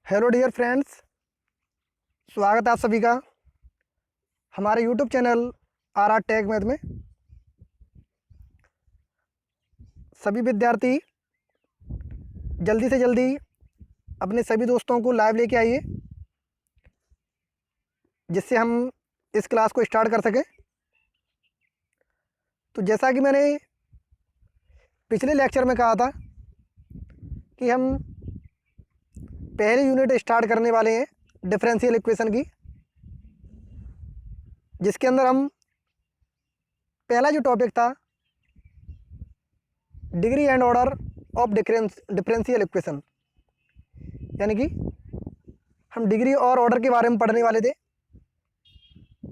Hello dear friends, स्वागत है आप सभी का हमारे YouTube channel R tech math में। सभी विद्यार्थी जल्दी से जल्दी अपने सभी दोस्तों को लाइव लेके आइए, जिससे हम इस क्लास को स्टार्ट कर सकें। तो जैसा कि मैंने पिछले लेक्चर में कहा था कि हम पहली यूनिट स्टार्ट करने वाले हैं डिफरेंशियल इक्वेशन की, जिसके अंदर हम पहला जो टॉपिक था degree and order of differential equation, यानी कि हम डिग्री और ऑर्डर के बारे में पढ़ने वाले थे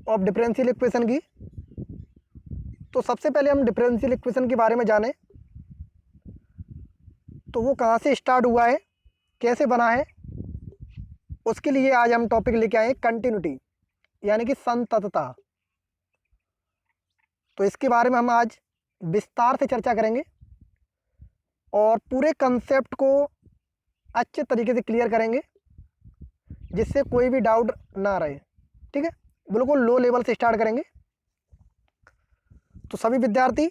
ऑफ डिफरेंशियल इक्वेशन की। तो सबसे पहले हम डिफरेंशियल इक्वेशन के बारे में जानें तो वो कहाँ से स्टार्ट हुआ है, कैसे बना है। उसके लिए आज हम टॉपिक लेके आए कंटिन्यूटी, यानी कि संततता। तो इसके बारे में हम आज विस्तार से चर्चा करेंगे और पूरे कंसेप्ट को अच्छे तरीके से क्लियर करेंगे, जिससे कोई भी डाउट ना रहे। ठीक है, बिल्कुल लो लेवल से स्टार्ट करेंगे। तो सभी विद्यार्थी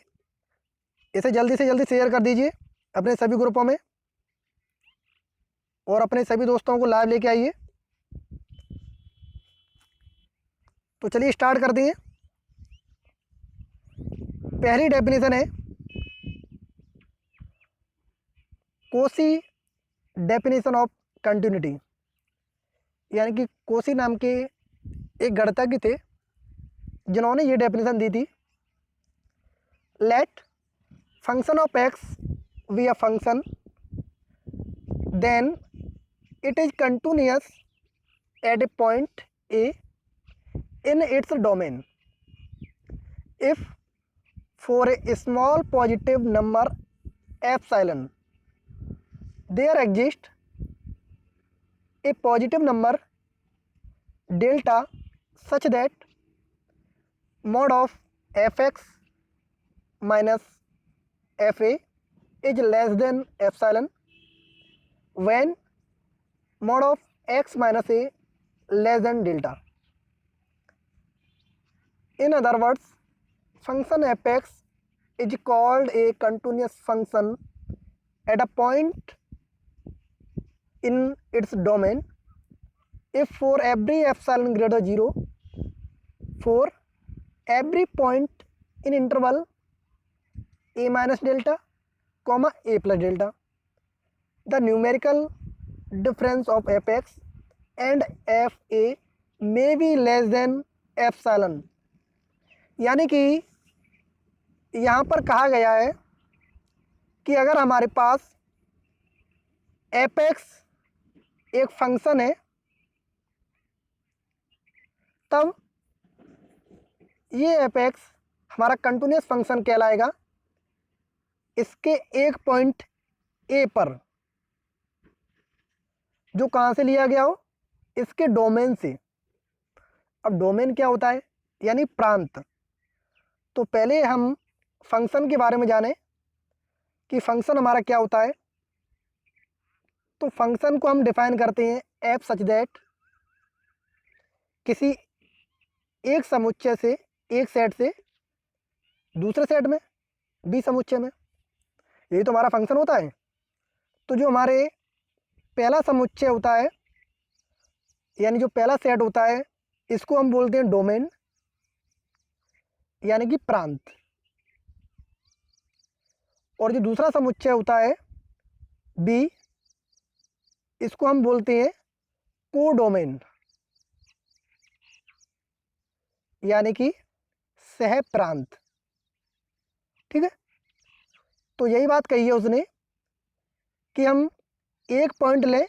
इसे जल्दी से जल्दी शेयर कर दीजिए अपने सभी ग्रुपों में और अपने सभी दोस्तों को लाइव लेके आइए। तो चलिए स्टार्ट कर दिए। पहली डेफिनेशन है कोशी डेफिनेशन ऑफ कंटिन्यूटी, यानी कि कोशी नाम के एक गणितज्ञ थे जिन्होंने ये डेफिनेशन दी थी। Let function of x be a function then it is continuous at a point a in its domain if for a small positive number epsilon there exists a positive number delta such that mod of fx minus fa is less than epsilon when mod of x minus a less than delta. In other words, function fx is called a continuous function at a point in its domain if for every epsilon greater 0 for every point in interval a minus delta comma a plus delta the numerical difference of fx and fa may be less than epsilon। यानी कि यहाँ पर कहा गया है कि अगर हमारे पास एपेक्स एक फंक्शन है, तब ये एपेक्स हमारा कंटिन्यूअस फंक्शन कहलाएगा इसके एक पॉइंट ए पर, जो कहाँ से लिया गया हो, इसके डोमेन से। अब डोमेन क्या होता है, यानी प्रांत। तो पहले हम फंक्शन के बारे में जानें कि फंक्शन हमारा क्या होता है। तो फंक्शन को हम डिफाइन करते हैं एफ सच दैट किसी एक समुच्चय से, एक सेट से दूसरे सेट में, बी समुच्चय में, यही तो हमारा फंक्शन होता है। तो जो हमारे पहला समुच्चय होता है, यानी जो पहला सेट होता है, इसको हम बोलते हैं डोमेन, यानी कि प्रांत। और जो दूसरा समुच्चय होता है बी, इसको हम बोलते हैं कोडोमेन, यानी कि सह प्रांत। ठीक है, तो यही बात कही है उसने कि हम एक पॉइंट लें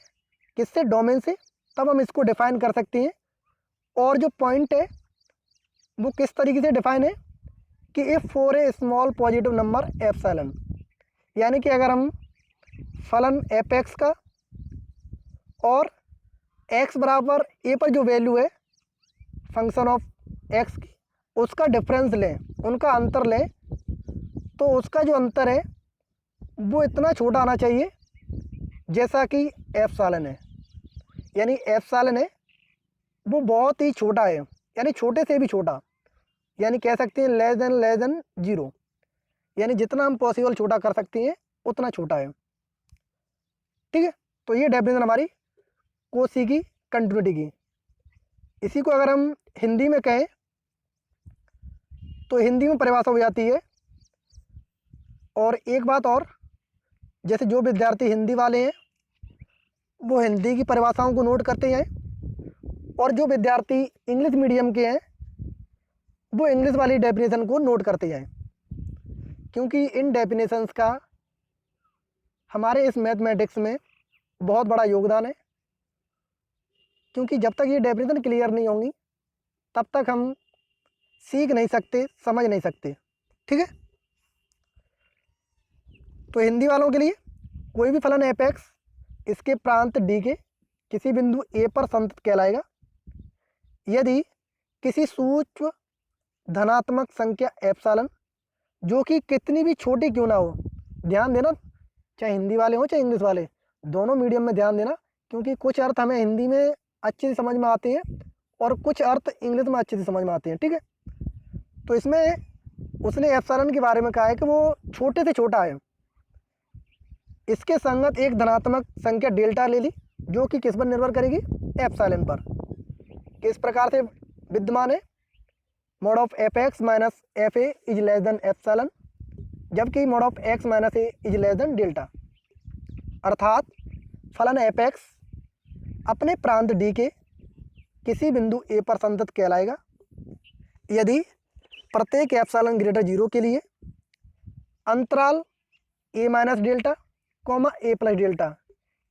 किससे, डोमेन से, तब हम इसको डिफाइन कर सकते हैं। और जो पॉइंट है वो किस तरीके से डिफाइन है कि if for a small positive number epsilon, यानी कि अगर हम फलन एफ एक्स का और एक्स बराबर ए पर जो वैल्यू है फंक्शन ऑफ एक्स की, उसका डिफरेंस लें, उनका अंतर लें, तो उसका जो अंतर है वो इतना छोटा आना चाहिए जैसा कि एप्सिलॉन है। यानी एप्सिलॉन है वो बहुत ही छोटा है, यानी छोटे से भी छोटा, यानी कह सकते हैं लेस देन 0, यानी जितना हम पॉसिबल छोटा कर सकते हैं उतना छोटा है। ठीक है, तो ये डेफिनेशन हमारी कोसी की कंटिन्यूटी की। इसी को अगर हम हिंदी में कहें तो हिंदी में परिभाषा हो जाती है। और एक बात और, जैसे जो विद्यार्थी हिंदी वाले हैं वो हिंदी की परिभाषाओं को नोट करते हैं, और जो विद्यार्थी इंग्लिश मीडियम के हैं वो इंग्लिश वाली डेफिनेशन को नोट करते हैं, क्योंकि इन डेफिनेशंस का हमारे इस मैथमेटिक्स में बहुत बड़ा योगदान है। क्योंकि जब तक ये डेफिनेशन क्लियर नहीं होंगी तब तक हम सीख नहीं सकते, समझ नहीं सकते। ठीक है, तो हिंदी वालों के लिए कोई भी फलन एफ एक्स इसके प्रांत डी के किसी बिंदु ए पर संतत कहलाएगा यदि किसी सूक्ष्म धनात्मक संख्या एप्सिलॉन, जो कि कितनी भी छोटी क्यों ना हो, ध्यान देना, चाहे हिंदी वाले हों चाहे इंग्लिश वाले, दोनों मीडियम में ध्यान देना, क्योंकि कुछ अर्थ हमें हिंदी में अच्छे से समझ में आते हैं और कुछ अर्थ इंग्लिश में अच्छे से समझ में आते हैं। ठीक है, तो इसमें उसने एप्सिलॉन के बारे में कहा है कि वो छोटे से छोटा है। इसके संगत एक धनात्मक संख्या डेल्टा ले ली, जो कि किस पर निर्भर करेगी, एप्सिलॉन पर। किस प्रकार से विद्यमान है, mod of F X minus F A is less than epsilon, जबकि mod of X minus A is less than delta. अर्थात फलन एफ एक्स अपने प्रांत डी के किसी बिंदु ए पर संतत कहलाएगा यदि प्रत्येक एप्सिलॉन ग्रेटर 0 के लिए अंतराल ए माइनस डेल्टा कॉमा ए प्लस डेल्टा,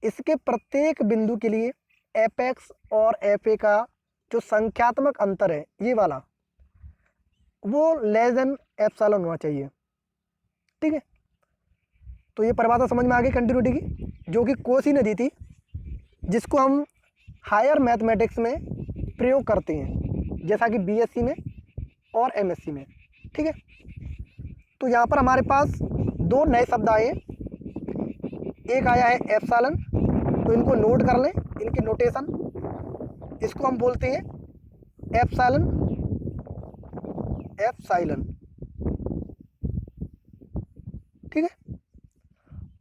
इसके प्रत्येक बिंदु के लिए एफ एक्स और एफ ए का जो संख्यात्मक अंतर है ये वाला, वो लेस देन एप्सिलॉन होना चाहिए। ठीक है, तो ये परिभाषा समझ में आ गई कंटिन्यूटी की, जो कि कोसी ने दी थी, जिसको हम हायर मैथमेटिक्स में प्रयोग करते हैं, जैसा कि बीएससी में और एमएससी में। ठीक है, तो यहाँ पर हमारे पास दो नए शब्द आए हैं। एक आया है एप्सिलॉन, तो इनको नोट कर लें, इनकी नोटेशन, इसको हम बोलते हैं एप्सिलॉन, एप्सिलॉन। ठीक है,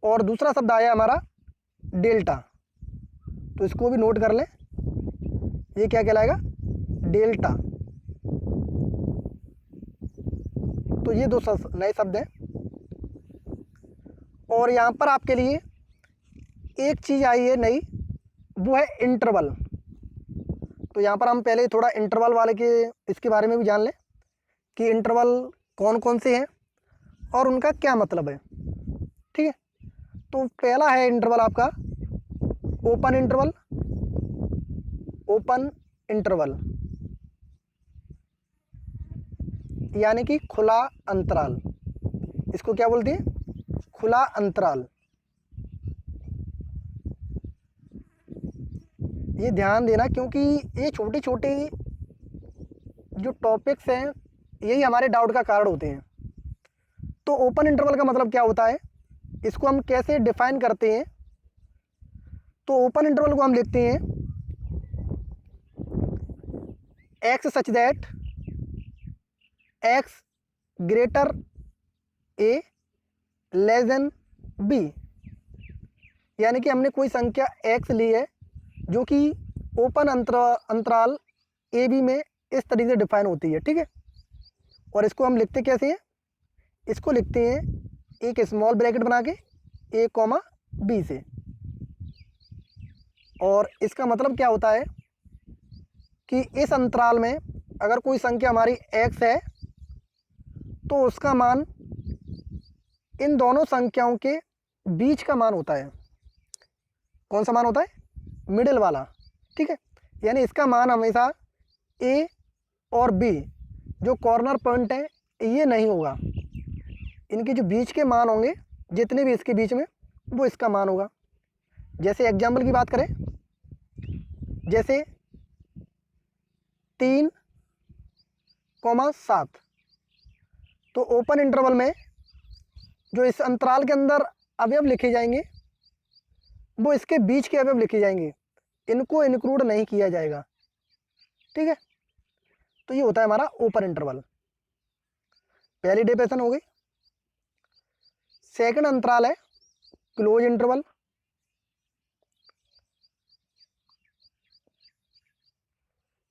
और दूसरा शब्द आया हमारा डेल्टा, तो इसको भी नोट कर लें, ये क्या कहलाएगा, डेल्टा। तो ये दो नए शब्द हैं। और यहाँ पर आपके लिए एक चीज़ आई है नई, वो है इंटरवल। तो यहाँ पर हम पहले थोड़ा इंटरवल वाले के इसके बारे में भी जान लें कि इंटरवल कौन कौन से हैं और उनका क्या मतलब है। ठीक है, तो पहला है इंटरवल आपका ओपन इंटरवल। ओपन इंटरवल यानी कि खुला अंतराल, इसको क्या बोलते हैं, खुला अंतराल। ये ध्यान देना, क्योंकि ये छोटे छोटे जो टॉपिक्स हैं यही हमारे डाउट का कारण होते हैं। तो ओपन इंटरवल का मतलब क्या होता है, इसको हम कैसे डिफाइन करते हैं। तो ओपन इंटरवल को हम लिखते हैं x such that x greater a less than b, यानी कि हमने कोई संख्या एक्स ली है जो कि ओपन अंतराल ए बी में इस तरीके से डिफाइन होती है। ठीक है, और इसको हम लिखते कैसे हैं, इसको लिखते हैं एक स्मॉल ब्रैकेट बना के ए कॉमा बी से। और इसका मतलब क्या होता है कि इस अंतराल में अगर कोई संख्या हमारी एक्स है तो उसका मान इन दोनों संख्याओं के बीच का मान होता है। कौन सा मान होता है, मिडिल वाला। ठीक है, यानी इसका मान हमेशा ए और बी जो कॉर्नर पॉइंट है ये नहीं होगा, इनके जो बीच के मान होंगे जितने भी इसके बीच में वो इसका मान होगा। जैसे एग्जाम्पल की बात करें, जैसे 3,7, तो ओपन इंटरवल में जो इस अंतराल के अंदर अवयव लिखे जाएंगे वो इसके बीच के अवयव लिखे जाएंगे। इनको इंक्लूड नहीं किया जाएगा। ठीक है, तो ये होता है हमारा ओपन इंटरवल। पहली डेफिनेशन हो गई। सेकंड अंतराल है क्लोज इंटरवल।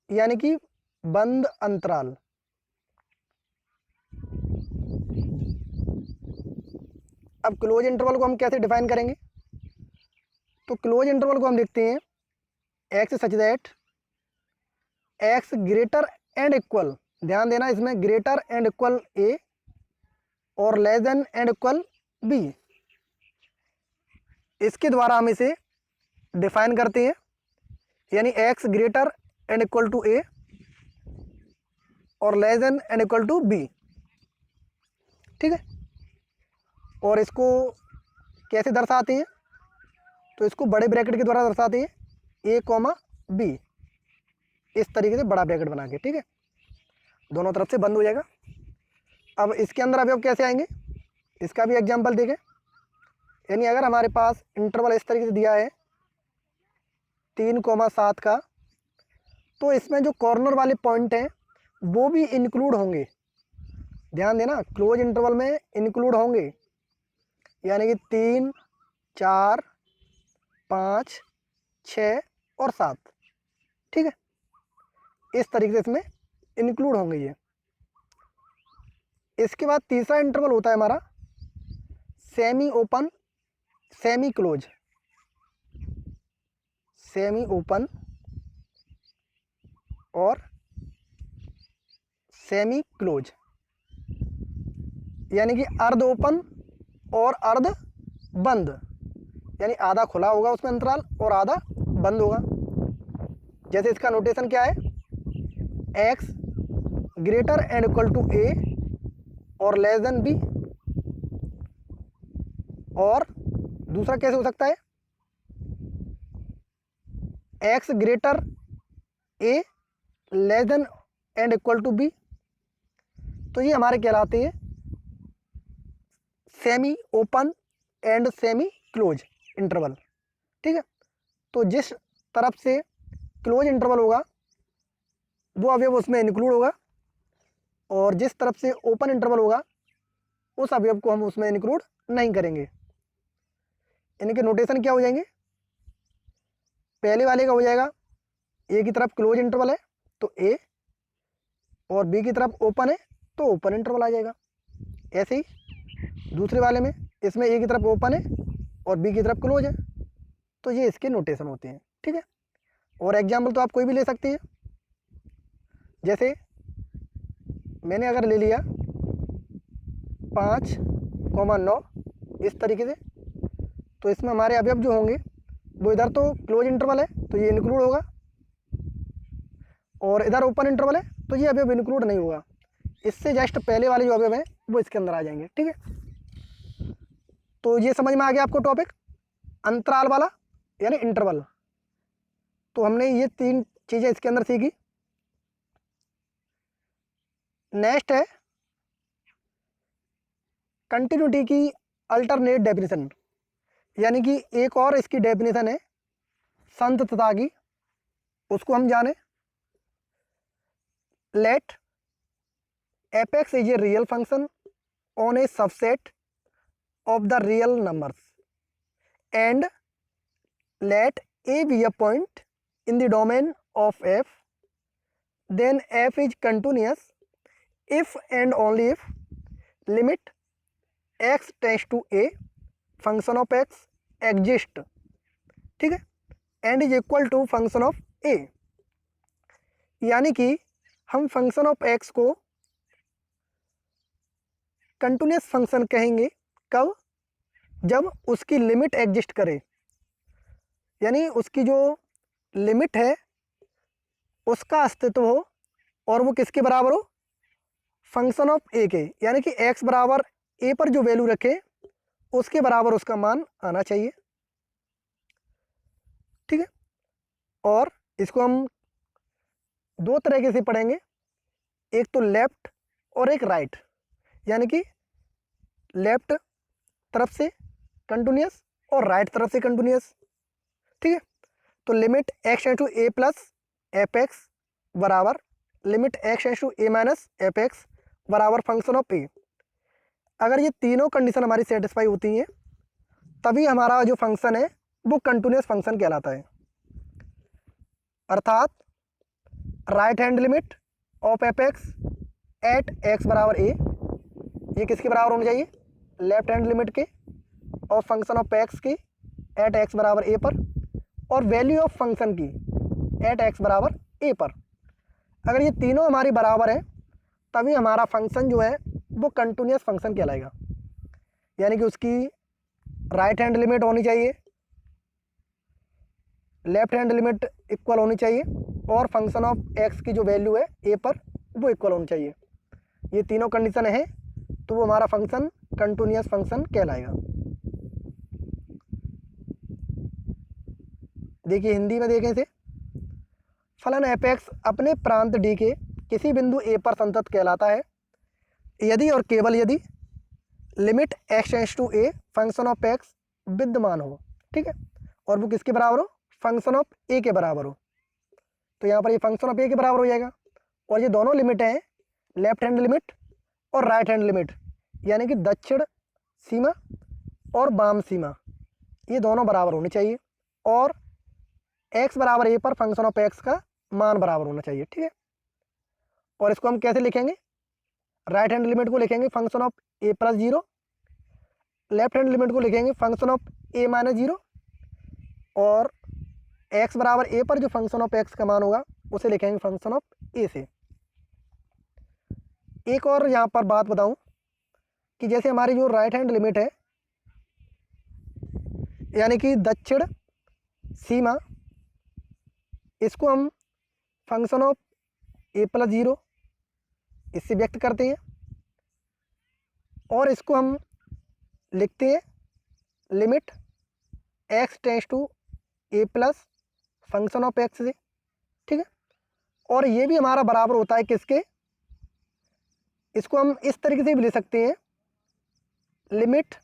यानी कि बंद अंतराल। अब क्लोज इंटरवल को हम कैसे डिफाइन करेंगे? तो क्लोज इंटरवल को हम लिखते हैं x such that x greater and equal, ध्यान देना इसमें ग्रेटर एंड इक्वल ए और less than and equal B. इसके द्वारा हम इसे डिफाइन करते हैं, यानी X greater and equal to A और less than and equal to B. ठीक है, और इसको कैसे दर्शाते हैं? तो इसको बड़े ब्रैकेट के द्वारा दर्शाते हैं, ए कॉमा बी, इस तरीके से बड़ा ब्रैकेट बना के। ठीक है, दोनों तरफ से बंद हो जाएगा। अब इसके अंदर अभी अब कैसे आएंगे, इसका भी एग्जांपल देखें। यानी अगर हमारे पास इंटरवल इस तरीके से दिया है 3,7 का, तो इसमें जो कॉर्नर वाले पॉइंट हैं वो भी इंक्लूड होंगे। ध्यान देना, क्लोज इंटरवल में इंक्लूड होंगे, यानी कि 3, 4, 5, 6 और 7। ठीक है, इस तरीके से इसमें इंक्लूड होंगे ये। इसके बाद तीसरा इंटरवल होता है हमारा semi open semi close. Semi open और सेमी क्लोज, यानी कि अर्ध ओपन और अर्ध बंद, यानी आधा खुला होगा उसमें अंतराल और आधा बंद होगा। जैसे इसका नोटेशन क्या है, x greater and equal to A और लेस देन बी। और दूसरा कैसे हो सकता है, x greater a less than and equal to b. तो ये हमारे कहलाते हैं semi open and semi close interval. ठीक है, तो जिस तरफ से क्लोज इंटरवल होगा वो अवयव उसमें इंक्लूड होगा, और जिस तरफ से ओपन इंटरवल होगा उस अवयव को हम उसमें इंक्लूड नहीं करेंगे। इनके नोटेशन क्या हो जाएंगे, पहले वाले का हो जाएगा ए की तरफ क्लोज इंटरवल है तो ए, और बी की तरफ ओपन है तो ओपन इंटरवल आ जाएगा। ऐसे ही दूसरे वाले में, इसमें ए की तरफ ओपन है और बी की तरफ क्लोज है, तो ये इसके नोटेशन होते हैं। ठीक है, और एग्जाम्पल तो आप कोई भी ले सकते हैं। जैसे मैंने अगर ले लिया 5,9 इस तरीके से, तो इसमें हमारे अवयव जो होंगे वो इधर तो क्लोज इंटरवल है तो ये इंक्लूड होगा, और इधर ओपन इंटरवल है तो ये अवयव इंक्लूड नहीं होगा। इससे जस्ट पहले वाले जो अवयव हैं वो इसके अंदर आ जाएंगे। ठीक है, तो ये समझ में आ गया आपको टॉपिक अंतराल वाला यानी इंटरवल। तो हमने ये 3 चीज़ें इसके अंदर सीखी। नेक्स्ट है कंटिन्यूटी की अल्टरनेट डेफिनेशन, यानी कि एक और इसकी डेफिनेशन है संततता की, उसको हम जाने। Let f x is a real function on a subset of the real numbers and let a be a point in the domain of f, then f is continuous if and only if limit x tends to a function of x exist, ठीक है, and is equal to function of a। यानी कि हम function of x को continuous function कहेंगे कब, जब उसकी लिमिट एग्जिस्ट करे, यानी उसकी जो लिमिट है उसका अस्तित्व हो और वो किसके बराबर हो, फंक्शन ऑफ ए के, यानी कि x बराबर ए पर जो वैल्यू रखे उसके बराबर उसका मान आना चाहिए। ठीक है, और इसको हम 2 तरीके से पढ़ेंगे, एक तो लेफ्ट और एक राइट, यानी कि लेफ्ट तरफ से कंटिन्यूअस और राइट तरफ से कंटिन्यूअस। ठीक है, तो limit x tends to A plus F x बराबर limit x tends to A minus F x बराबर फंक्शन ऑफ ए। अगर ये तीनों कंडीशन हमारी सेटिस्फाई होती हैं तभी हमारा जो फंक्शन है वो कंटिन्यूस फंक्शन कहलाता है। अर्थात right hand limit of F x at x बराबर ए, ये किसके बराबर होनी चाहिए, लेफ्ट हैंड लिमिट के ऑफ फंक्शन ऑफ एक्स की एट एक्स बराबर ए पर, और वैल्यू ऑफ फंक्शन की एट एक्स बराबर ए पर। अगर ये तीनों हमारी बराबर है तभी हमारा फंक्शन जो है वो कंटिन्यूस फंक्शन कहलाएगा। यानी कि उसकी राइट हैंड लिमिट होनी चाहिए, लेफ्ट हैंड लिमिट इक्वल होनी चाहिए, और फंक्शन ऑफ एक्स की जो वैल्यू है ए पर वो इक्वल होनी चाहिए। ये तीनों कंडीशन है तो वो हमारा फंक्शन कंटिन्यूस फंक्शन कहलाएगा। देखिए हिंदी में देखें इसे, फलन एफ एक्स अपने प्रांत डी के किसी बिंदु ए पर संतत कहलाता है यदि और केवल यदि limit x tends to a function of x विद्यमान हो। ठीक है, और वो किसके बराबर हो, फंक्शन ऑफ ए के बराबर हो। तो यहाँ पर ये फंक्शन ऑफ ए के बराबर हो जाएगा। और ये दोनों लिमिट हैं, लेफ्ट हैंड लिमिट और राइट हैंड लिमिट, यानी कि दक्षिण सीमा और वाम सीमा, ये दोनों बराबर होने चाहिए। और एक्स बराबर ए पर फंक्शन ऑफ एक्स का मान बराबर होना चाहिए। ठीक है, और इसको हम कैसे लिखेंगे, राइट हैंड लिमिट को लिखेंगे function of a plus zero, left hand limit को लिखेंगे function of a minus zero, और एक्स बराबर ए पर जो फंक्शन ऑफ एक्स का मान होगा उसे लिखेंगे फंक्शन ऑफ ए से। एक और यहाँ पर बात बताऊं कि जैसे हमारी जो राइट हैंड लिमिट है यानी कि दक्षिण सीमा, इसको हम function of a plus zero इससे व्यक्त करते हैं, और इसको हम लिखते हैं limit x tends to A plus function of x से। ठीक है, और ये भी हमारा बराबर होता है किसके, इसको हम इस तरीके से भी ले सकते हैं limit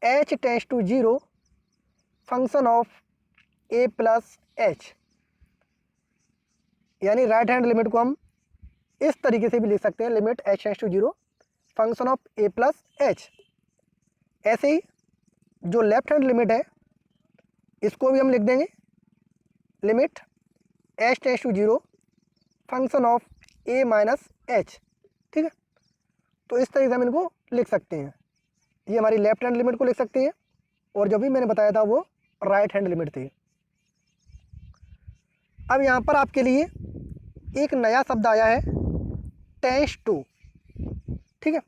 h tends to zero function of a plus h. यानी राइट हैंड लिमिट को हम इस तरीके से भी लिख सकते हैं limit h tends to zero function of a plus h. ऐसे ही जो लेफ्ट हैंड लिमिट है इसको भी हम लिख देंगे limit h tends to zero function of a minus h. ठीक है, तो इस तरीके से हम इनको लिख सकते हैं। ये हमारी लेफ्ट हैंड लिमिट को लिख सकते हैं, और जो भी मैंने बताया था वो राइट हैंड लिमिट थी। अब यहाँ पर आपके लिए एक नया शब्द आया है टेंस टू। ठीक है,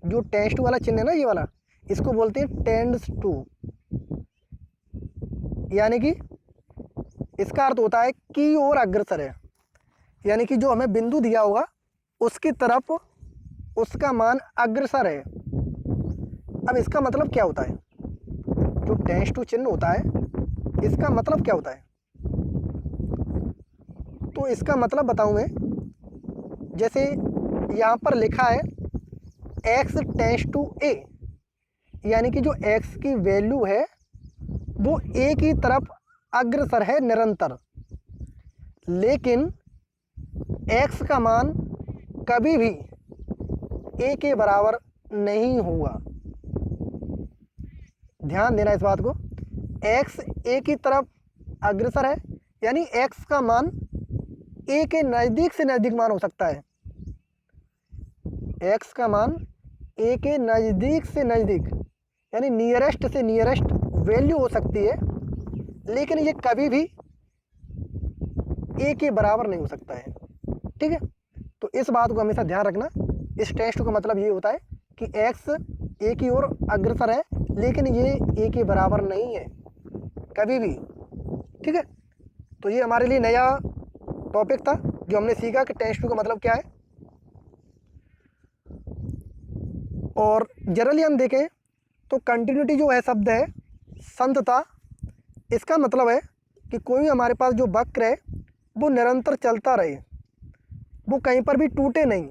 जो टेंस टू वाला चिन्ह है ना, ये वाला, इसको बोलते हैं टेंड्स टू। यानी कि इसका अर्थ होता है की ओर अग्रसर है, यानी कि जो हमें बिंदु दिया होगा उसकी तरफ उसका मान अग्रसर है। अब इसका मतलब क्या होता है, जो टेंस टू चिन्ह होता है इसका मतलब क्या होता है, तो इसका मतलब बताऊं मैं। जैसे यहाँ पर लिखा है एक्स टेंस टू ए, यानी कि जो एक्स की वैल्यू है वो ए की तरफ अग्रसर है निरंतर, लेकिन एक्स का मान कभी भी ए के बराबर नहीं होगा। ध्यान देना इस बात को, एक्स ए की तरफ अग्रसर है यानी एक्स का मान ए के नज़दीक से नज़दीक मान हो सकता है। एक्स का मान ए के नज़दीक से नज़दीक यानी नियरेस्ट से नियरेस्ट वैल्यू हो सकती है, लेकिन ये कभी भी ए के बराबर नहीं हो सकता है। ठीक है, तो इस बात को हमेशा ध्यान रखना। इस टेस्ट का मतलब ये होता है कि एक्स ए की ओर अग्रसर है, लेकिन ये ए के बराबर नहीं है कभी भी। ठीक है, तो ये हमारे लिए नया टॉपिक था जो हमने सीखा कि टेंस टू का मतलब क्या है। और जनरली हम देखें तो कंटिन्यूटी जो है शब्द है संतता, इसका मतलब है कि कोई हमारे पास जो वक्र है वो निरंतर चलता रहे, वो कहीं पर भी टूटे नहीं,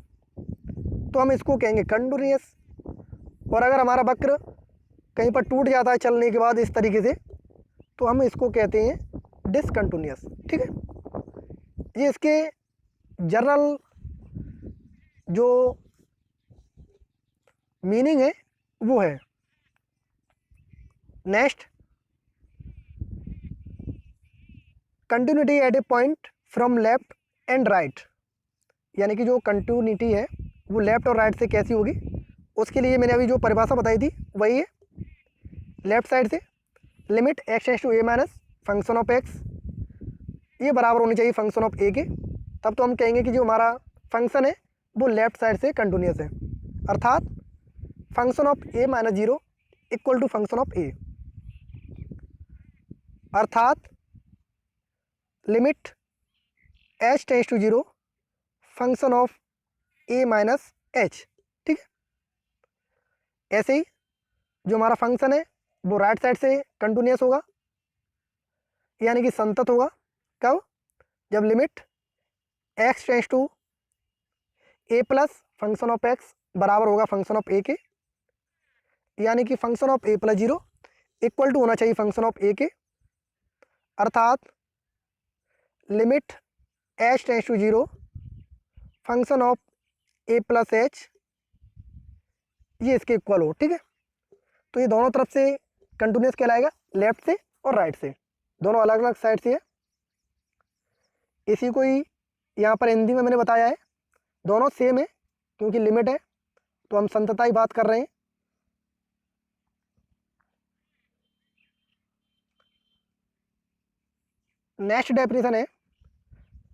तो हम इसको कहेंगे कंटिन्यूअस। और अगर हमारा वक्र कहीं पर टूट जाता है चलने के बाद इस तरीके से, तो हम इसको कहते हैं डिसकंटिन्यूअस। ठीक है, ये इसके जनरल जो मीनिंग है वो है। Next, continuity at a point from left and right, यानी कि जो कंटिन्यूटी है वो लेफ्ट और राइट से कैसी होगी, उसके लिए मैंने अभी जो परिभाषा बताई थी वही है। लेफ्ट साइड से limit x tends to A minus function of x, ये बराबर होनी चाहिए फंक्शन ऑफ ए के, तब तो हम कहेंगे कि जो हमारा फंक्शन है वो लेफ्ट साइड से कंटिन्यूअस है। अर्थात function of a minus zero equal to function of a, अर्थात limit h tends to zero function of a minus h. ठीक है, ऐसे ही जो हमारा फंक्शन है वो राइट साइड से कंटिन्यूअस होगा, यानी कि संतत होगा। कब? जब limit x tends to A plus function of x बराबर होगा फंक्शन ऑफ ए के, यानी कि function of a plus zero equal to होना चाहिए फंक्शन ऑफ ए के, अर्थात limit h tends to zero function of a plus h, ये इसके इक्वल हो। ठीक है, तो ये दोनों तरफ से कंटिन्यूअस कहलाएगा, लेफ्ट से और राइट से, दोनों अलग अलग साइड से है। इसी को ही यहाँ पर हिंदी में मैंने बताया है, दोनों सेम है क्योंकि लिमिट है तो हम संतता ही बात कर रहे हैं। नेक्स्ट डेफिनेशन है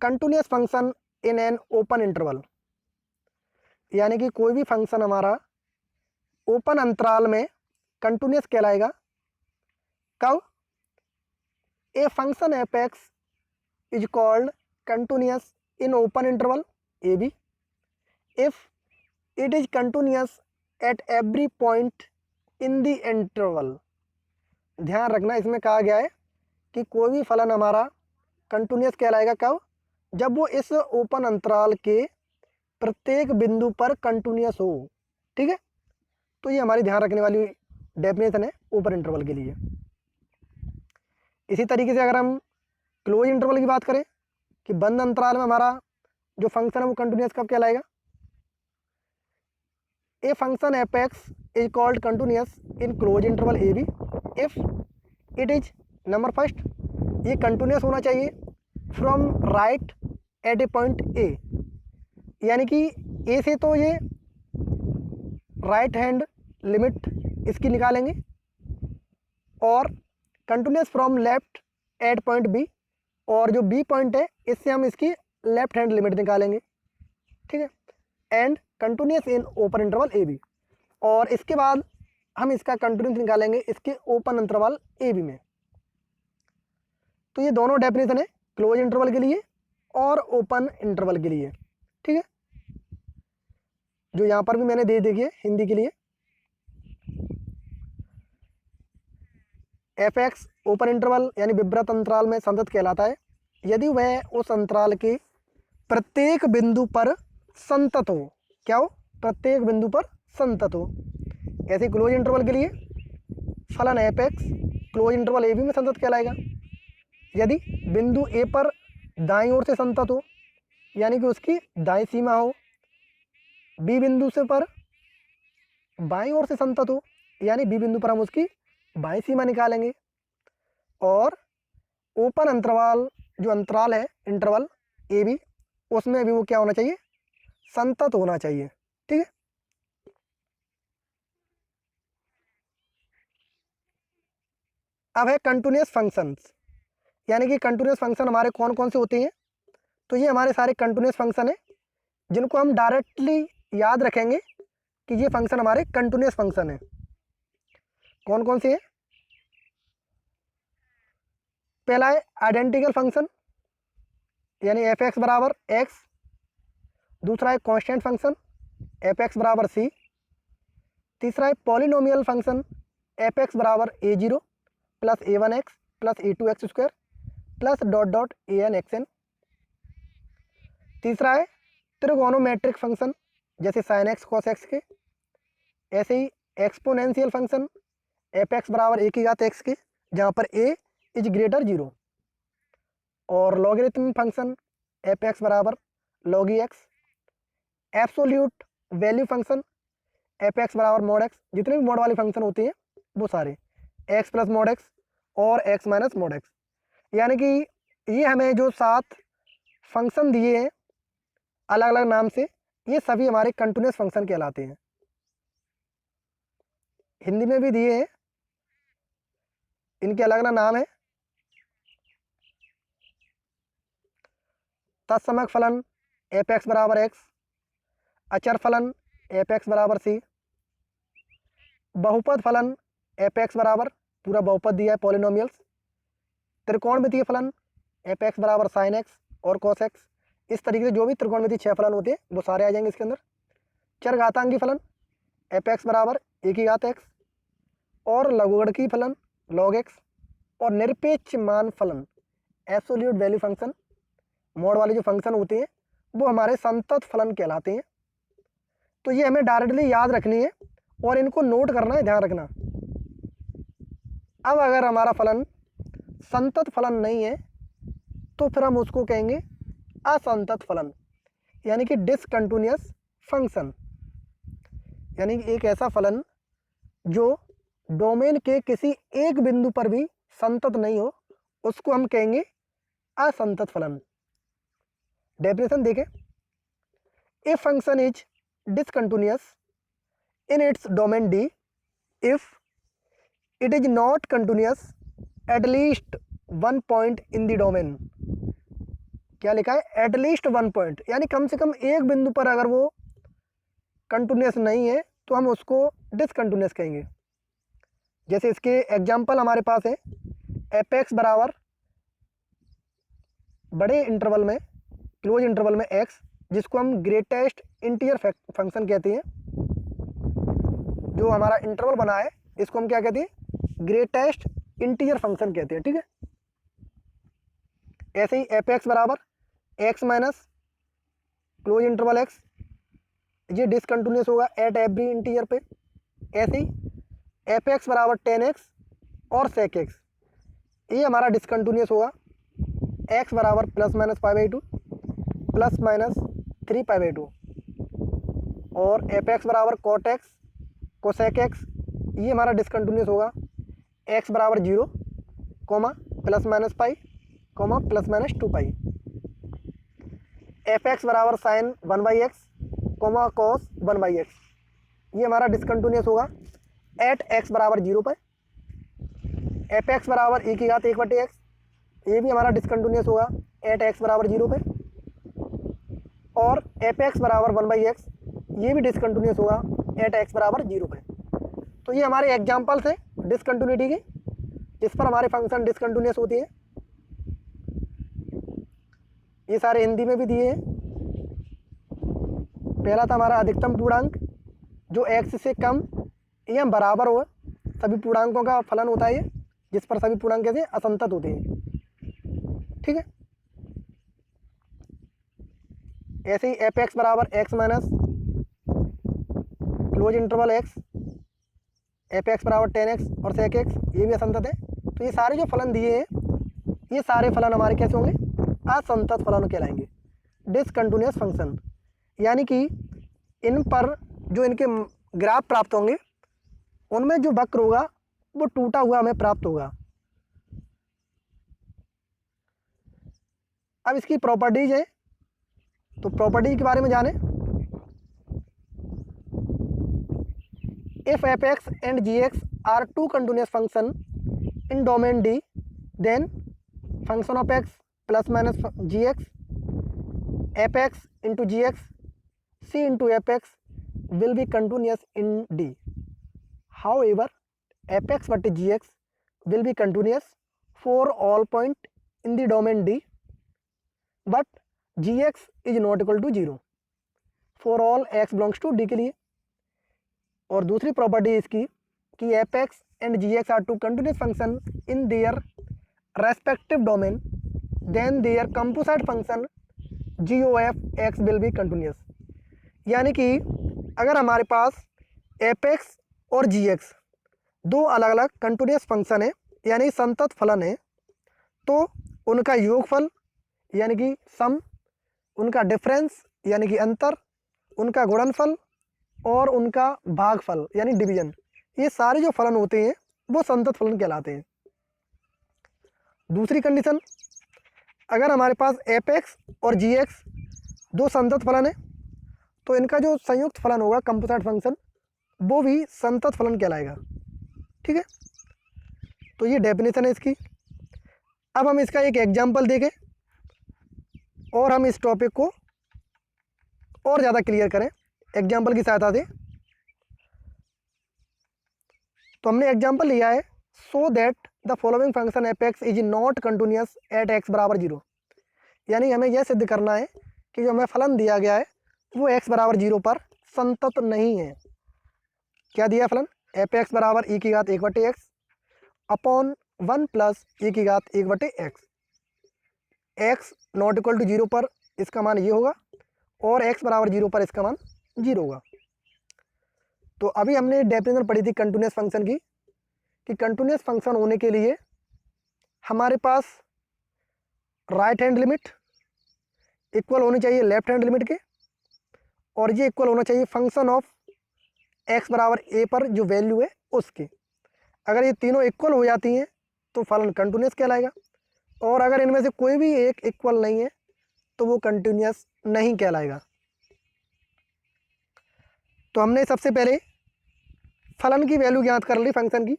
continuous function in an open interval, यानी कि कोई भी फंक्शन हमारा ओपन अंतराल में कंटिन्यूअस कहलाएगा। कब? A function f x is called continuous in open interval a b if it is continuous at every point in the interval. ध्यान रखना, इसमें कहा गया है कि कोई भी फलन हमारा कंटिन्यूअस कहलाएगा। कब? जब वो इस ओपन अंतराल के प्रत्येक बिंदु पर कंटिन्यूअस हो। ठीक है, तो ये हमारी ध्यान रखने वाली डेफिनेशन है ओपन इंटरवल के लिए। इसी तरीके से अगर हम क्लोज इंटरवल की बात करें कि बंद अंतराल में हमारा जो फंक्शन है वो कंटिन्यूअस कब कहलाएगा? A function f x is called continuous in close interval a b if it is number first, ये कंटिन्यूअस होना चाहिए from right at a point a, यानी कि ए से तो ये राइट हैंड लिमिट इसकी निकालेंगे, और continuous from left at point b, और जो बी पॉइंट है इससे हम इसकी लेफ्ट हैंड लिमिट निकालेंगे। ठीक है, and continuous in open interval a b, और इसके बाद हम इसका कंटिन्यूअस निकालेंगे इसके ओपन इंटरवल ए बी में। तो ये दोनों डेफिनेशन है क्लोज इंटरवल के लिए और ओपन इंटरवल के लिए। ठीक है, जो यहाँ पर भी मैंने दे दी है हिंदी के लिए। एफ एक्स ओपन इंटरवल यानी विब्रत अंतराल में संतत कहलाता है यदि वह उस अंतराल के प्रत्येक बिंदु पर संतत हो। क्या हो? प्रत्येक बिंदु पर संतत हो। ऐसे क्लोज इंटरवल के लिए फलन f x close interval a b में संतत कहलाएगा यदि बिंदु ए पर दाईं ओर से संतत हो, यानी कि उसकी दाईं सीमा हो, बी बिंदु से पर बाईं ओर से संतत हो, यानी बी बिंदु पर हम उसकी बाईं सीमा निकालेंगे, और ओपन अंतराल जो अंतराल है इंटरवल ए बी, उसमें भी वो क्या होना चाहिए? संतत होना चाहिए। ठीक है, अब है कंटिन्यूअस फंक्शंस, यानी कि कंटिन्यूअस फंक्शन हमारे कौन कौन से होते हैं। तो ये हमारे सारे कंटिन्यूअस फंक्शन है जिनको हम डायरेक्टली याद रखेंगे कि ये फंक्शन हमारे कंटिन्यूअस फंक्शन है। कौन कौन से हैं? पहला है आइडेंटिकल फंक्शन, यानी एफ एक्स बराबर एक्स। दूसरा है कांस्टेंट फंक्शन एफ एक्स बराबर सी। तीसरा है पॉलिनोमियल फंक्शन एफ एक्स बराबर a zero plus a one x plus a two x square plus dot dot a n x n. तीसरा है त्रिगोनोमेट्रिक फंक्शन जैसे साइन एक्स कॉस एक्स के। ऐसे ही एक्सपोनेंशियल फंक्शन एफ एक्स बराबर a की घात एक्स के, जहाँ पर ए इज ग्रेटर जीरो। और लॉगरिथम फंक्शन एफ एक्स बराबर log e x, absolute value function f x बराबर मॉड एक्स, जितने भी मॉड वाले फंक्शन होते हैं वो सारे एक्स प्लस मॉड एक्स और एक्स माइनस मॉड एक्स। यानी कि ये हमें जो 7 फंक्शन दिए हैं अलग अलग नाम से, ये सभी हमारे कंटिन्यूस फंक्शन कहलाते हैं। हिंदी में भी दिए हैं, इनके अलग अलग नाम है। तत्समक फलन एफ एक्स बराबर एक्स, अचर फलन एफ एक्स बराबर सी, बहुपद फलन एफ एक्स बराबर पूरा बहुपद दिया है पॉलिनोमियल्स, त्रिकोणमितीय फलन एफ एक्स बराबर साइन एक्स और कॉस एक्स। इस तरीके से जो भी त्रिकोणमितीय 6 फलन होते हैं वो सारे आ जाएंगे इसके अंदर। चरघातांकी फलन एफ एक्स बराबर ए की घात एक्स, और लघुगणकीय फलन लॉग एक्स, और निरपेक्ष मान फलन एब्सोल्यूट वैल्यू फंक्शन। मोड वाले जो फंक्शन होते हैं वो हमारे संतत फलन कहलाते हैं। तो ये हमें डायरेक्टली याद रखनी है और इनको नोट करना है, ध्यान रखना। अब अगर हमारा फलन संतत फलन नहीं है तो फिर हम उसको कहेंगे असंतत फलन, यानी कि डिसकंटिन्यूअस फंक्शन। यानी कि एक ऐसा फलन जो डोमेन के किसी एक बिंदु पर भी संतत नहीं हो, उसको हम कहेंगे असंतत फलन। डेफिनेशन देखें, a function is discontinuous in its domain D if it is not continuous at least one point in the domain। क्या लिखा है? एट लीस्ट वन पॉइंट, यानी कम से कम एक बिंदु पर अगर वो कंटिन्यूस नहीं है तो हम उसको डिसकंटिन्यूस कहेंगे। जैसे इसके एग्जाम्पल हमारे पास है एफ एक्स बराबर बड़े इंटरवल में, क्लोज इंटरवल में एक्स, जिसको हम ग्रेटेस्ट इंटीजर फंक्शन कहते हैं। जो हमारा इंटरवल बना है इसको हम क्या कहते हैं? ग्रेटेस्ट इंटीजर फंक्शन कहते हैं। ठीक है, ऐसे ही एफ एक्स बराबर x minus close interval x, ये डिसकंटिन्यूस होगा एट एवरी इंटीजर पे। ऐसे ही एफ एक्स बराबर 10x और sec x, ये हमारा डिसकंटिन्यूस होगा एक्स बराबर plus minus pi by 2 plus minus 3 pi by 2, और एफ एक्स बराबर कॉट एक्स कोसेक एक्स, ये हमारा डिसकंटिन्यूस होगा एक्स बराबर 0 comma plus minus pi comma plus minus 2 pi. F x बराबर sine 1/x comma cos 1/x, ये हमारा discontinuous होगा एट एक्स बराबर 0 पर। एफ एक्स बराबर e की घात 1/x, ये भी हमारा डिसकंटिन्यूस होगा एट एक्स बराबर 0 पे। और एफ एक्स बराबर 1/x, ये भी डिसकंटिन्यूस होगा एट एक्स बराबर 0 पे। तो ये हमारे एग्जाम्पल्स हैं डिसकंटिन्यूटी के, जिस पर हमारे फंक्शन डिसकंटिन्यूस होती है। ये सारे हिंदी में भी दिए हैं। पहला था हमारा अधिकतम पूर्णांक, जो x से कम या बराबर हो सभी पूर्णांकों का फलन होता है ये, जिस पर सभी पूर्णांक कैसे असंतत होते हैं। ठीक है, ऐसे ही एफ एक्स बराबर x minus close interval x, f x बराबर 10x और sec x, ये भी असंतत है। तो ये सारे जो फलन दिए हैं ये सारे फलन हमारे कैसे होंगे? असंतत फलन कहलाएंगे, डिसकंटिन्यूअस फंक्शन। यानी कि इन पर जो इनके ग्राफ प्राप्त होंगे उनमें जो वक्र होगा वो टूटा हुआ हमें प्राप्त होगा। अब इसकी प्रॉपर्टीज है, तो प्रॉपर्टीज के बारे में जाने। If f x and g x are two continuous function in domain D, then function of x plus minus g x, f x into g x c into f x will be continuous in D. However, fx versus gx will be continuous for all point in the domain D, but gx is not equal to 0 for all x belongs to D के लिए। और दूसरी property इसकी कि fx and gx are two continuous function in their respective domain, then their composite function g of x will be continuous। यानी कि अगर हमारे पास एफ एक्स और जी एक्स दो अलग अलग कंटिन्यूअस फंक्शन है यानी संतत फलन है, तो उनका योगफल यानी कि सम, उनका डिफरेंस यानी कि अंतर, उनका गुणनफल और उनका भागफल यानी डिवीजन, ये सारे जो फलन होते हैं वो संतत फलन कहलाते हैं। दूसरी कंडीशन, अगर हमारे पास एफ एक्स और जी एक्स दो संतत फलन है तो इनका जो संयुक्त फलन होगा कंपोजिट फंक्शन, वो भी संतत फलन कहलाएगा। ठीक है, तो ये डेफिनेशन है इसकी। अब हम इसका एक एग्जाम्पल देखें और हम इस टॉपिक को और ज़्यादा क्लियर करें एग्जाम्पल की सहायता से। तो हमने एग्जाम्पल लिया है, so that the following function f x is not continuous at x बराबर 0। यानी हमें यह सिद्ध करना है कि जो हमें फलन दिया गया है वो एक्स बराबर 0 पर संतत नहीं है। क्या दिया फलन? एफ एक्स बराबर ई की घात 1/x अपॉन 1 प्लस ई की घात 1/x। X not equal to 0 पर इसका मान ये होगा और एक्स बराबर 0 पर इसका मान 0 होगा। तो अभी हमने डेफिनेशन पढ़ी थी कंटिन्यूस फंक्शन की, कि कंटिन्यूस फंक्शन होने के लिए हमारे पास राइट हैंड लिमिट इक्वल होनी चाहिए लेफ्ट हैंड लिमिट के, और ये इक्वल होना चाहिए फंक्शन ऑफ एक्स बराबर ए पर जो वैल्यू है उसके। अगर ये तीनों इक्वल हो जाती हैं तो फलन कंटिन्यूस कहलाएगा, और अगर इनमें से कोई भी एक इक्वल नहीं है तो वो कंटिन्यूस नहीं कहलाएगा। तो हमने सबसे पहले फलन की वैल्यू ज्ञात कर ली फंक्शन की,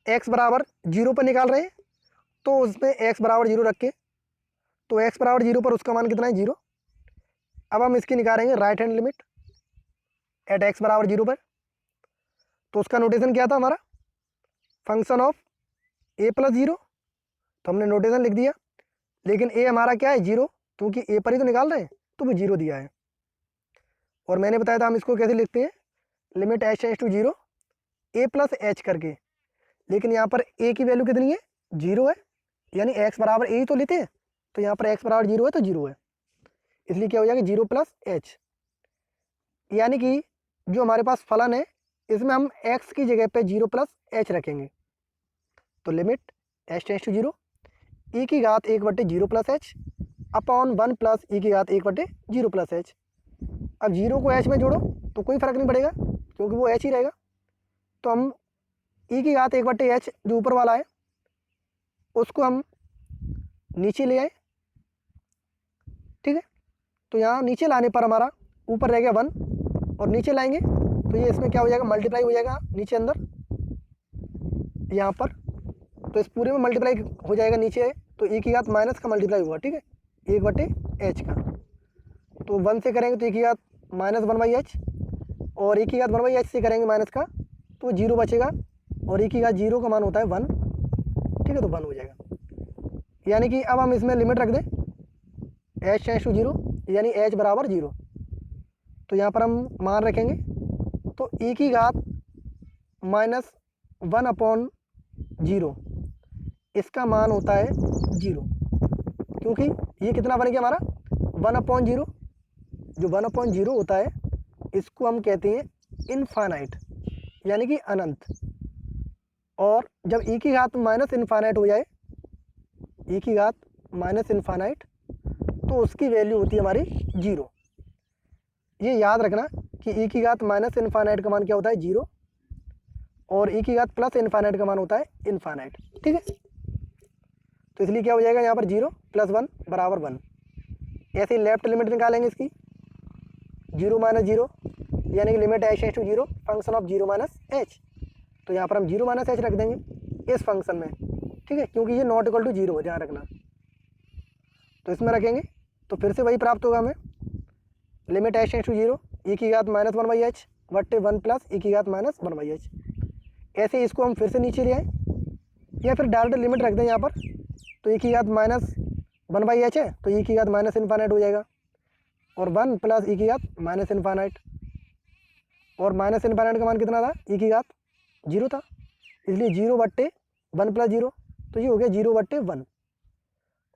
एक्स बराबर 0 पर निकाल रहे हैं तो उसमें एक्स बराबर 0 रख के, तो एक्स बराबर 0 पर उसका मान कितना है? 0। अब हम इसकी निकालेंगे right hand limit at x बराबर 0 पर। तो उसका नोटेशन क्या था हमारा? Function of a plus 0। तो हमने नोटेशन लिख दिया, लेकिन ए हमारा क्या है? 0, क्योंकि ए पर ही तो निकाल रहे हैं तो वो 0 दिया है। और मैंने बताया था हम इसको कैसे लिखते हैं, limit h tends to 0 a plus h करके। लेकिन यहाँ पर ए की वैल्यू कितनी है? 0 है, यानी एक्स बराबर ए ही तो लेते हैं, तो यहाँ पर एक्स बराबर 0 है तो 0 है, इसलिए क्या हो जाएगा? 0 प्लस एच। यानी कि जो हमारे पास फलन है इसमें हम एक्स की जगह पे 0 प्लस एच रखेंगे। तो लिमिट एच टेंड्स टू 0 ई की घात 1/0 प्लस एच अपॉन 1 प्लस ई की घात 1/0 प्लस एच। अब 0 को एच में जोड़ो तो कोई फ़र्क नहीं पड़ेगा क्योंकि वो एच ही रहेगा। तो हम ई की घात 1/h जो ऊपर वाला है उसको हम नीचे ले आए। ठीक है, तो यहाँ नीचे लाने पर हमारा ऊपर रह गया 1 और नीचे लाएंगे तो ये इसमें क्या हो जाएगा? मल्टीप्लाई हो जाएगा नीचे अंदर यहाँ पर, तो इस पूरे में मल्टीप्लाई हो जाएगा नीचे है तो ई की घात माइनस का मल्टीप्लाई होगा। ठीक है, 1/h का, तो 1 से करेंगे तो ई की घात माइनस 1/h, और ई की घात 1/h से करेंगे माइनस का तो 0 बचेगा, और ई की घात 0 का मान होता है 1। ठीक है, तो 1 हो जाएगा। यानी कि अब हम इसमें लिमिट रख दें एच टेंड्स टू 0 यानी एच बराबर 0। तो यहाँ पर हम मान रखेंगे तो ई की घात माइनस 1/0 इसका मान होता है 0, क्योंकि ये कितना बन गया हमारा? 1/0। जो 1/0 होता है इसको हम कहते हैं इनफाइनाइट यानी कि अनंत। और जब ई की घात माइनस इनफाइनाइट हो जाए, ई की घात माइनस इनफाइनाइट, तो उसकी वैल्यू होती है हमारी 0। ये याद रखना कि ई की घात माइनस इनफाइनाइट का मान क्या होता है? 0, और ई की घात प्लस इनफाइनाइट का मान होता है इनफाइनाइट। ठीक है, तो इसलिए क्या हो जाएगा यहाँ पर? 0 + 1 बराबर 1। ऐसे ही लेफ्ट लिमिट निकालेंगे इसकी, 0 - 0 यानी कि limit h tends to 0 function of 0 - h। तो यहाँ पर हम 0 - h रख देंगे इस फंक्शन में। ठीक है, क्योंकि ये नॉट इक्वल टू 0 है, ध्यान रखना। तो इसमें रखेंगे तो फिर से वही प्राप्त होगा हमें, लिमिट एच टेंड्स टू 0 ई की घात माइनस 1/h बट्टे 1 प्लस ई की घात माइनस 1/h। ऐसे इसको हम फिर से नीचे ले आए या फिर डायरेक्ट लिमिट रख दें यहाँ पर, तो ई की घात माइनस 1/h है तो ई की घात माइनस इनफाइनाइट हो जाएगा, और 1 प्लस ई की घात माइनस इनफाइनाइट, और माइनस इनफाइनाइट का मान कितना था? ई की घात 0 था, इसलिए 0/1 + 0, तो ये हो गया 0/1।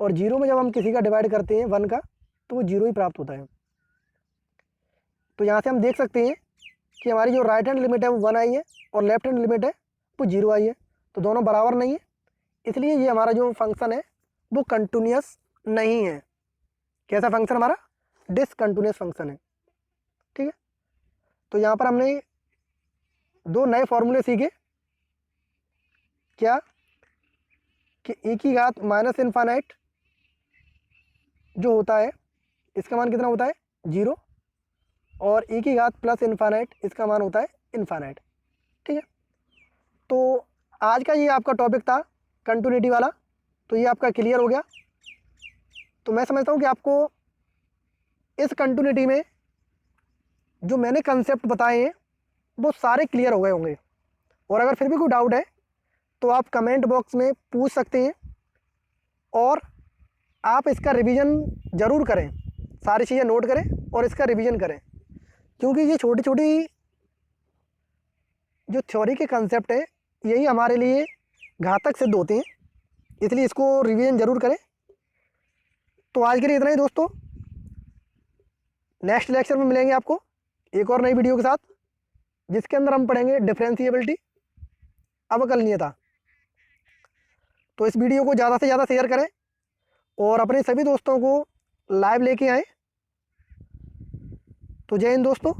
और 0 में जब हम किसी का डिवाइड करते हैं 1 का तो वो 0 ही प्राप्त होता है। तो यहाँ से हम देख सकते हैं कि हमारी जो राइट हैंड लिमिट है वो 1 आई है और लेफ्ट हैंड लिमिट है वो 0 आई है, तो दोनों बराबर नहीं है, इसलिए ये हमारा जो फंक्शन है वो कंटिन्यूस नहीं है। कैसा फंक्शन हमारा, डिसकंटिन्यूस फंक्शन है। ठीक है, तो यहाँ पर हमने 2 नए फॉर्मूले सीखे, क्या कि e की घात माइनस इन्फानाइट जो होता है इसका मान कितना होता है 0, और e की घात प्लस इन्फानाइट इसका मान होता है इन्फानाइट। ठीक है, तो आज का ये आपका टॉपिक था कंटिन्यूटी वाला, तो ये आपका क्लियर हो गया। तो मैं समझता हूँ कि आपको इस कंटिन्यूटी में जो मैंने कंसेप्ट बताए हैं वो सारे क्लियर हो गए होंगे, और अगर फिर भी कोई डाउट है तो आप कमेंट बॉक्स में पूछ सकते हैं, और आप इसका रिवीजन ज़रूर करें, सारी चीज़ें नोट करें और इसका रिवीजन करें, क्योंकि ये छोटी छोटी जो थ्योरी के कंसेप्ट है यही हमारे लिए घातक सिद्ध होते हैं, इसलिए इसको रिवीजन ज़रूर करें। तो आज के लिए इतना ही दोस्तों, नेक्स्ट लेक्चर में मिलेंगे आपको एक और नई वीडियो के साथ, जिसके अंदर हम पढ़ेंगे डिफरेंशिएबिलिटी, अवकलनीयता। तो इस वीडियो को ज़्यादा से ज़्यादा शेयर करें और अपने सभी दोस्तों को लाइव लेके आएँ। तो जय हिंद दोस्तों।